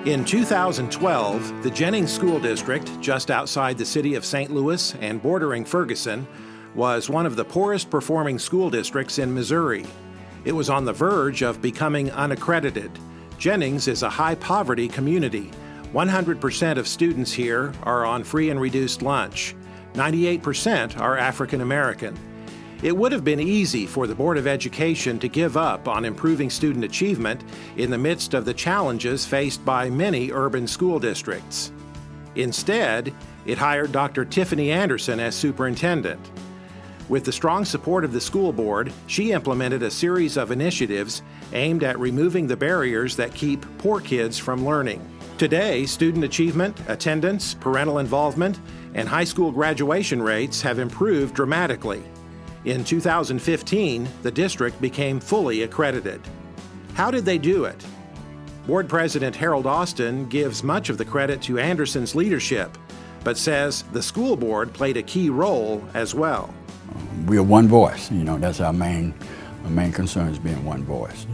In 2012, the Jennings School District, just outside the city of St. Louis and bordering Ferguson, was one of the poorest performing school districts in Missouri. It was on the verge of becoming unaccredited. Jennings is a high-poverty community. 100% of students here are on free and reduced lunch. 98% are African American. It would have been easy for the Board of Education to give up on improving student achievement in the midst of the challenges faced by many urban school districts. Instead, it hired Dr. Tiffany Anderson as superintendent. With the strong support of the school board, she implemented a series of initiatives aimed at removing the barriers that keep poor kids from learning. Today, student achievement, attendance, parental involvement, and high school graduation rates have improved dramatically. In 2015, the district became fully accredited. How did they do it? Board President Harold Austin gives much of the credit to Anderson's leadership, but says the school board played a key role as well. We are one voice. That's our main concern, is being one voice.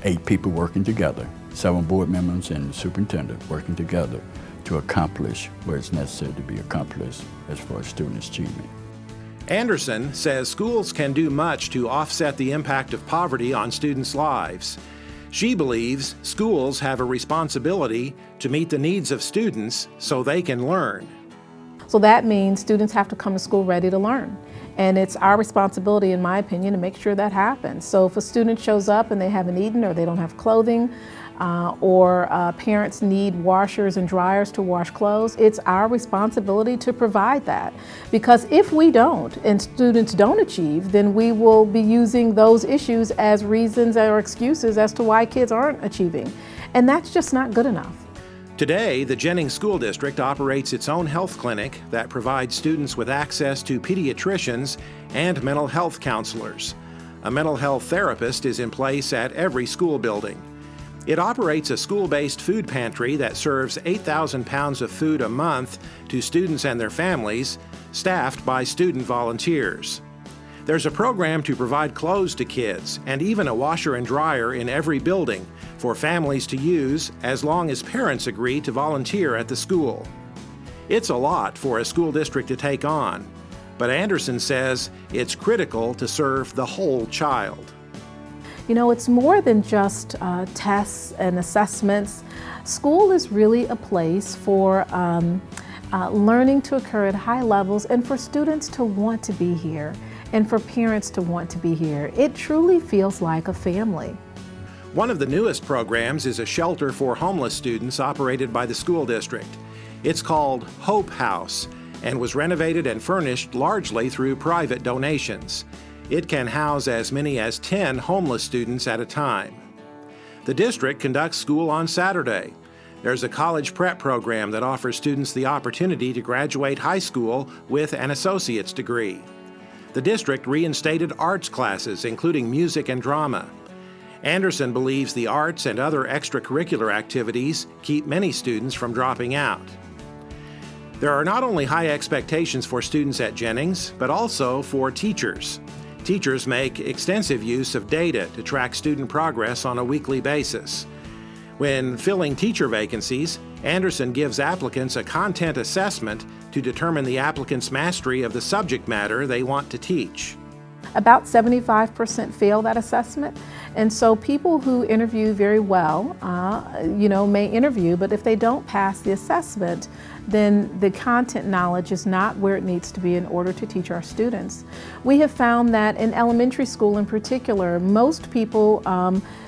8 people working together, 7 board members and the superintendent working together to accomplish what is necessary to be accomplished as far as student achievement. Anderson says schools can do much to offset the impact of poverty on students' lives. She believes schools have a responsibility to meet the needs of students so they can learn. So that means students have to come to school ready to learn. And it's our responsibility, in my opinion, to make sure that happens. So if a student shows up and they haven't eaten, or they don't have clothing, or parents need washers and dryers to wash clothes, it's our responsibility to provide that. Because if we don't, and students don't achieve, then we will be using those issues as reasons or excuses as to why kids aren't achieving. And that's just not good enough. Today, the Jennings School District operates its own health clinic that provides students with access to pediatricians and mental health counselors. A mental health therapist is in place at every school building. It operates a school-based food pantry that serves 8,000 pounds of food a month to students and their families, staffed by student volunteers. There's a program to provide clothes to kids and even a washer and dryer in every building for families to use as long as parents agree to volunteer at the school. It's a lot for a school district to take on, but Anderson says it's critical to serve the whole child. It's more than just tests and assessments. School is really a place for learning to occur at high levels and for students to want to be here and for parents to want to be here. It truly feels like a family. One of the newest programs is a shelter for homeless students operated by the school district. It's called Hope House and was renovated and furnished largely through private donations. It can house as many as 10 homeless students at a time. The district conducts school on Saturday. There's a college prep program that offers students the opportunity to graduate high school with an associate's degree. The district reinstated arts classes, including music and drama. Anderson believes the arts and other extracurricular activities keep many students from dropping out. There are not only high expectations for students at Jennings, but also for teachers. Teachers make extensive use of data to track student progress on a weekly basis. When filling teacher vacancies, Anderson gives applicants a content assessment to determine the applicant's mastery of the subject matter they want to teach. About 75% fail that assessment, and so people who interview very well, may interview, but if they don't pass the assessment, then the content knowledge is not where it needs to be in order to teach our students. We have found that in elementary school in particular, most people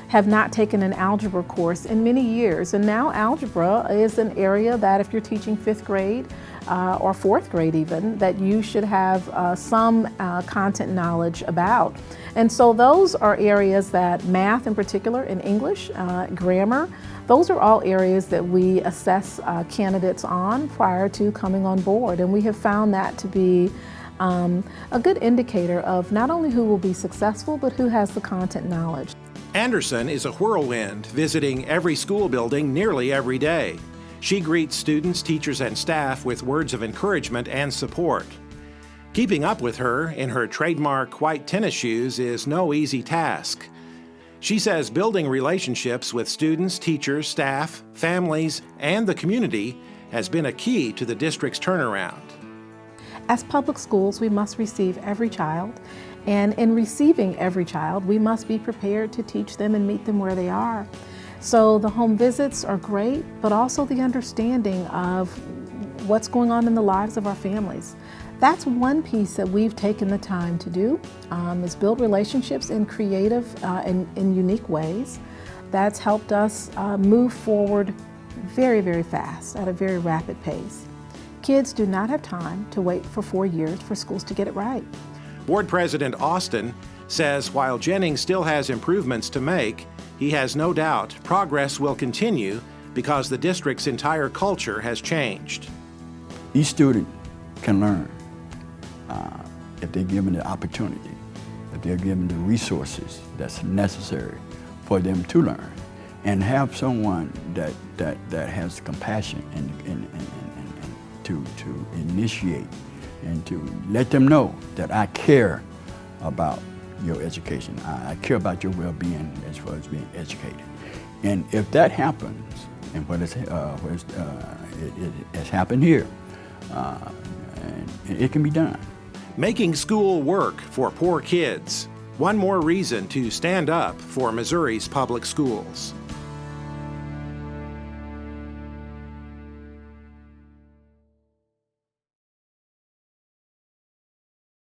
have not taken an algebra course in many years, and now algebra is an area that if you're teaching 5th grade or 4th grade even, that you should have some content knowledge about. And so those are areas that math in particular, and English, grammar, those are all areas that we assess candidates on prior to coming on board. And we have found that to be a good indicator of not only who will be successful, but who has the content knowledge. Anderson is a whirlwind, visiting every school building nearly every day. She greets students, teachers, and staff with words of encouragement and support. Keeping up with her in her trademark white tennis shoes is no easy task. She says building relationships with students, teachers, staff, families, and the community has been a key to the district's turnaround. As public schools, we must receive every child, and in receiving every child, we must be prepared to teach them and meet them where they are. So the home visits are great, but also the understanding of what's going on in the lives of our families. That's one piece that we've taken the time to do, is build relationships in creative and in unique ways. That's helped us move forward very, very fast at a very rapid pace. Kids do not have time to wait for 4 years for schools to get it right. Board President Austin says while Jennings still has improvements to make, he has no doubt progress will continue because the district's entire culture has changed. Each student can learn if they're given the opportunity, if they're given the resources that's necessary for them to learn, and have someone that has compassion and to initiate and to let them know that I care about your education. I care about your well-being as far as being educated. And if that happens, and what it has happened here, and it can be done. Making school work for poor kids. One more reason to stand up for Missouri's public schools.